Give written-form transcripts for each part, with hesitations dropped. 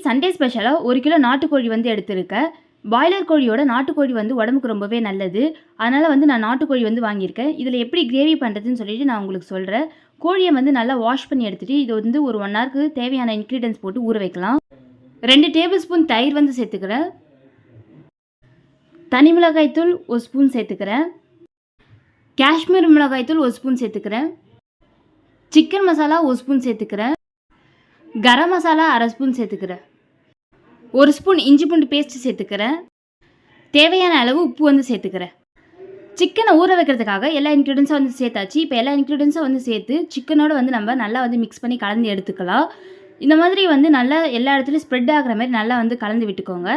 Sunday ஸ்பெஷலாக 1 kilo நாட்டுக்கோழி வந்து எடுத்திருக்கேன். பாய்லர் கோழியோட நாட்டுக்கோழி வந்து உடம்புக்கு ரொம்பவே நல்லது. அதனால் வந்து நான் நாட்டுக்கோழி வந்து வாங்கியிருக்கேன். இதில் எப்படி கிரேவி பண்ணுறதுன்னு சொல்லிட்டு நான் உங்களுக்கு சொல்கிறேன். கோழியை வந்து நல்லா வாஷ் பண்ணி எடுத்துகிட்டு இது வந்து ஒரு 1 ஹவருக்கு தேவையான இன்க்ரீடியன்ஸ் போட்டு ஊற வைக்கலாம். 2 டேபிள் ஸ்பூன் தயிர் வந்து சேர்த்துக்கிறேன். தனி மிளகாய்த்தூள் 1 ஸ்பூன் சேர்த்துக்கிறேன். காஷ்மீர் மிளகாய்த்தூள் 1 ஸ்பூன் சேர்த்துக்கிறேன். சிக்கன் மசாலா 1 ஸ்பூன் சேர்த்துக்கிறேன். கரம் மசாலா 1/2 ஸ்பூன் சேர்த்துக்கிறேன். 1 ஸ்பூன் இஞ்சி பூண்டு பேஸ்ட் சேர்த்துக்கிறேன். தேவையான அளவு உப்பு வந்து சேர்த்துக்கிறேன். சிக்கனை ஊற வைக்கிறதுக்காக எல்லா இன்க்ரீடியன்ஸும் வந்து சேர்த்தாச்சு. இப்போ எல்லா இன்க்ரீடியன்ஸும் வந்து சேர்த்து சிக்கனோட வந்து நம்ம நல்லா வந்து மிக்ஸ் பண்ணி கலந்து எடுத்துக்கலாம். இந்த மாதிரி வந்து நல்லா எல்லா இடத்துலையும் ஸ்ப்ரெட் ஆகிற மாதிரி நல்லா வந்து கலந்து விட்டுக்கோங்க.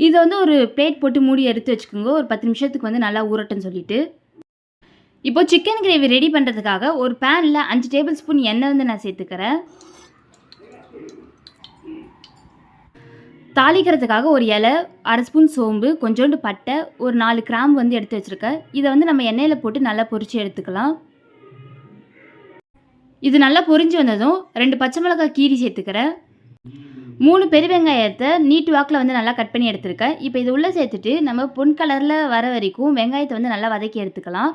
இதை வந்து ஒரு பிளேட் போட்டு மூடி எடுத்து வச்சுக்கோங்க. ஒரு 10 நிமிஷத்துக்கு வந்து நல்லா ஊறட்டுன்னு சொல்லிட்டு. இப்போ சிக்கன் கிரேவி ரெடி பண்ணுறதுக்காக ஒரு பேனில் 5 டேபிள் ஸ்பூன் எண்ணெய் வந்து நான் சேர்த்துக்கிறேன். தாளிக்கிறதுக்காக ஒரு இலை, 1/2 ஸ்பூன் சோம்பு, கொஞ்சோண்டு பட்டை, ஒரு 4 கிராம்பு வந்து எடுத்து வச்சுருக்கேன். இதை வந்து நம்ம எண்ணெயில் போட்டு நல்லா பொரித்து எடுத்துக்கலாம். இது நல்லா பொரிஞ்சு வந்ததும் 2 பச்சை மிளகாய் கீரி சேர்த்துக்கிறேன். 3 பெரிய வெங்காயத்தை நீட்டு வாக்கில் வந்து நல்லா கட் பண்ணி எடுத்துருக்கேன். இப்போ இது உள்ளே சேர்த்துட்டு நம்ம பொன் கலரில் வர வரைக்கும் வெங்காயத்தை வந்து நல்லா வதக்கி எடுத்துக்கலாம்.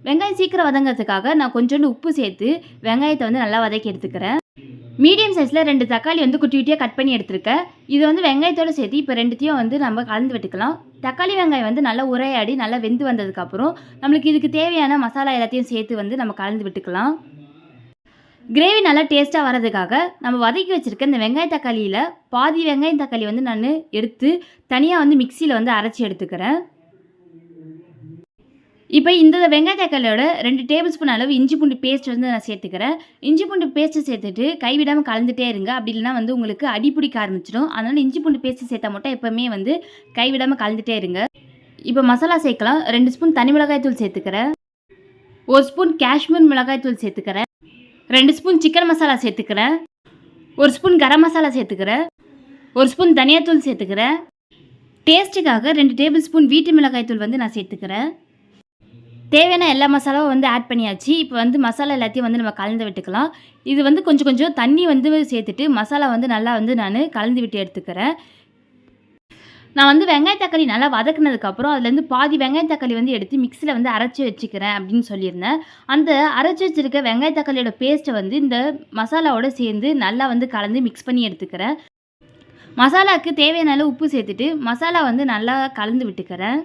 வெங்காயம் சீக்கிரம் வதங்கிறதுக்காக நான் கொஞ்சோண்டு உப்பு சேர்த்து வெங்காயத்தை வந்து நல்லா வதக்கி எடுத்துக்கிறேன். மீடியம் சைஸில் 2 தக்காளி வந்து குட்டி குட்டியாக கட் பண்ணி எடுத்துருக்கேன். இது வந்து வெங்காயத்தோடு சேர்த்து இப்போ 2த்தையும் வந்து நம்ம கலந்து விட்டுக்கலாம். தக்காளி வெங்காயம் வந்து நல்லா உரையாடி நல்லா வெந்து வந்ததுக்கப்புறம் நம்மளுக்கு இதுக்கு தேவையான மசாலா எல்லாத்தையும் சேர்த்து வந்து நம்ம கலந்து விட்டுக்கலாம். கிரேவி நல்லா டேஸ்ட்டாக வரதுக்காக நம்ம வதக்கி வச்சுருக்க இந்த வெங்காய தக்காளியில் பாதி வெங்காயம் தக்காளி வந்து நான் எடுத்து தனியாக வந்து மிக்சியில் வந்து அரைச்சி எடுத்துக்கிறேன். இப்போ இந்த வெங்காய தக்காளியோட 2 டேபிள் ஸ்பூன் அளவு இஞ்சி பூண்டு பேஸ்ட் வந்து நான் சேர்த்துக்கிறேன். இஞ்சி பூண்டு பேஸ்ட்டு சேர்த்துட்டு கைவிடாமல் கலந்துகிட்டே இருங்க. அப்படி இல்லைனா வந்து உங்களுக்கு அடிப்பிடிக்க ஆரம்பிச்சிடும். அதனால் இஞ்சி பூண்டு பேஸ்ட்டு சேர்த்தா மட்டும் எப்போவுமே வந்து கைவிடாமல் கலந்துகிட்டே இருங்க. இப்போ மசாலா சேர்க்கலாம். 2 ஸ்பூன் தனி மிளகாய்த்தூள் சேர்த்துக்கிறேன். 1 ஸ்பூன் காஷ்மீர் மிளகாய்த்தூள் சேர்த்துக்கிறேன். 2 ஸ்பூன் சிக்கன் மசாலா சேர்த்துக்கிறேன். 1 ஸ்பூன் கரம் மசாலா சேர்த்துக்கிறேன். 1 ஸ்பூன் தனியாத்தூள் சேர்த்துக்கிறேன். டேஸ்ட்டுக்காக 2 டேபிள் ஸ்பூன் வீட்டு மிளகாய்த்தூள் வந்து நான் சேர்த்துக்கிறேன். தேவையான எல்லா மசாலாவும் வந்து ஆட் பண்ணியாச்சு. இப்போ வந்து மசாலா எல்லாத்தையும் வந்து நம்ம கலந்து விட்டுக்கலாம். இது வந்து கொஞ்சம் கொஞ்சம் தண்ணி வந்து சேர்த்துட்டு மசாலா வந்து நல்லா வந்து நான் கலந்து விட்டு எடுத்துக்கிறேன். நான் வந்து வெங்காய தக்காளி நல்லா வதக்குனதுக்கப்புறம் அதுலேருந்து பாதி வெங்காய தக்காளி வந்து எடுத்து மிக்சியில் வந்து அரைச்சி வச்சுக்கிறேன் அப்படின்னு சொல்லியிருந்தேன். அந்த அரைச்சி வச்சுருக்க வெங்காய தக்காளியோட பேஸ்ட்டை வந்து இந்த மசாலாவோடு சேர்ந்து நல்லா வந்து கலந்து மிக்ஸ் பண்ணி எடுத்துக்கிறேன். மசாலாவுக்கு தேவையான அளவு உப்பு சேர்த்துட்டு மசாலா வந்து நல்லா கலந்து விட்டுக்கிறேன்.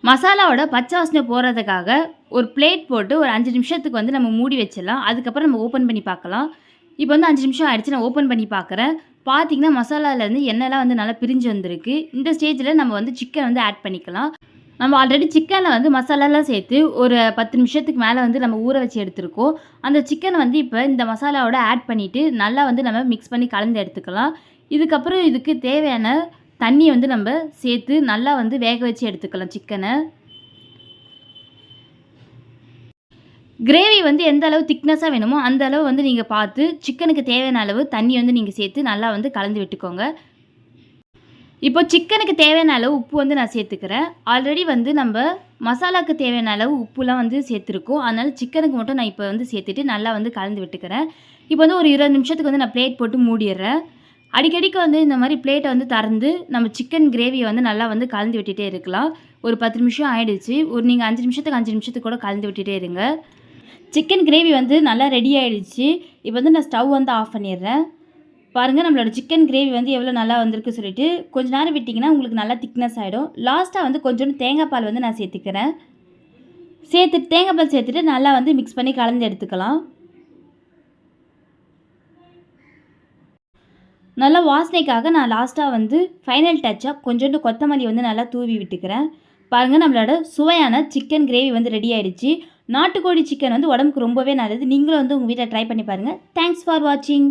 மசாலாவோட பச்சை வாசனை போகிறதுக்காக ஒரு பிளேட் போட்டு ஒரு 5 நிமிஷத்துக்கு வந்து நம்ம மூடி வச்சிடலாம். அதுக்கப்புறம் நம்ம ஓப்பன் பண்ணி பார்க்கலாம். இப்போ வந்து 5 நிமிஷம் ஆகிடுச்சு. நான் ஓப்பன் பண்ணி பார்க்குறேன். பார்த்திங்கன்னா மசாலாவிலேருந்து எண்ணெய்லாம் வந்து நல்லா பிரிஞ்சு வந்திருக்கு. இந்த ஸ்டேஜில் நம்ம வந்து சிக்கன் வந்து ஆட் பண்ணிக்கலாம். நம்ம ஆல்ரெடி சிக்கனில் வந்து மசாலாலாம் சேர்த்து ஒரு 10 நிமிஷத்துக்கு மேலே வந்து நம்ம ஊற வச்சு எடுத்துருக்கோம். அந்த சிக்கனை வந்து இப்போ இந்த மசாலாவோட ஆட் பண்ணிவிட்டு நல்லா வந்து நம்ம மிக்ஸ் பண்ணி கலந்து எடுத்துக்கலாம். இதுக்கப்புறம் இதுக்கு தேவையான தண்ணி வந்து நம்ம சேர்த்து நல்லா வந்து வேக வச்சு எடுத்துக்கலாம் சிக்கனை. கிரேவி வந்து எந்த அளவு திக்னஸாக வேணுமோ அந்த அளவு வந்து நீங்கள் பார்த்து சிக்கனுக்கு தேவையான அளவு தண்ணி வந்து நீங்கள் சேர்த்து நல்லா வந்து கலந்து விட்டுக்கோங்க. இப்போ சிக்கனுக்கு தேவையான அளவு உப்பு வந்து நான் சேர்த்துக்கிறேன். ஆல்ரெடி வந்து நம்ம மசாலாவுக்கு தேவையான அளவு உப்புலாம் வந்து சேர்த்துருக்கோம். அதனால் சிக்கனுக்கு மட்டும் நான் இப்போ வந்து சேர்த்துட்டு நல்லா வந்து கலந்து விட்டுக்கிறேன். இப்போ வந்து ஒரு 20 நிமிஷத்துக்கு வந்து நான் பிளேட் போட்டு மூடிடுறேன். அடிக்கடிக்கு வந்து இந்த மாதிரி பிளேட்டை வந்து திறந்து நம்ம சிக்கன் கிரேவியை வந்து நல்லா வந்து கலந்து விட்டுட்டே இருக்கலாம். ஒரு 10 நிமிஷம் ஆகிடுச்சு. நீங்கள் 5 நிமிஷத்துக்கு கூட கலந்து விட்டுட்டே இருங்க. சிக்கன் கிரேவி வந்து நல்லா ரெடி ஆகிடுச்சு. இப்போ வந்து நான் ஸ்டவ் வந்து ஆஃப் பண்ணிடுறேன். பாருங்கள் நம்மளோட சிக்கன் கிரேவி வந்து எவ்வளோ நல்லா வந்திருக்கு சொல்லிட்டு கொஞ்சம் நேரம் விட்டிங்கன்னா உங்களுக்கு நல்லா திக்னஸ் ஆகிடும். லாஸ்ட்டாக வந்து கொஞ்சோண்டு தேங்காய் பால் வந்து நான் சேர்த்துக்கிறேன். தேங்காய் பால் சேர்த்துட்டு நல்லா வந்து மிக்ஸ் பண்ணி கலந்து எடுத்துக்கலாம். நல்லா வாசனைக்காக நான் லாஸ்ட்டாக வந்து ஃபைனல் டச்சாக கொஞ்சோண்டு கொத்தமல்லி வந்து நல்லா தூவி விட்டுக்கிறேன். பாருங்கள் நம்மளோட சுவையான சிக்கன் கிரேவி வந்து ரெடி ஆகிடுச்சு. நாட்டுக்கோழி சிக்கன் வந்து உடம்புக்கு ரொம்பவே நல்லது. நீங்களும் வந்து உங்கள் வீட்டில் ட்ரை பண்ணி பாருங்கள். தேங்க்ஸ் ஃபார் வாட்சிங்.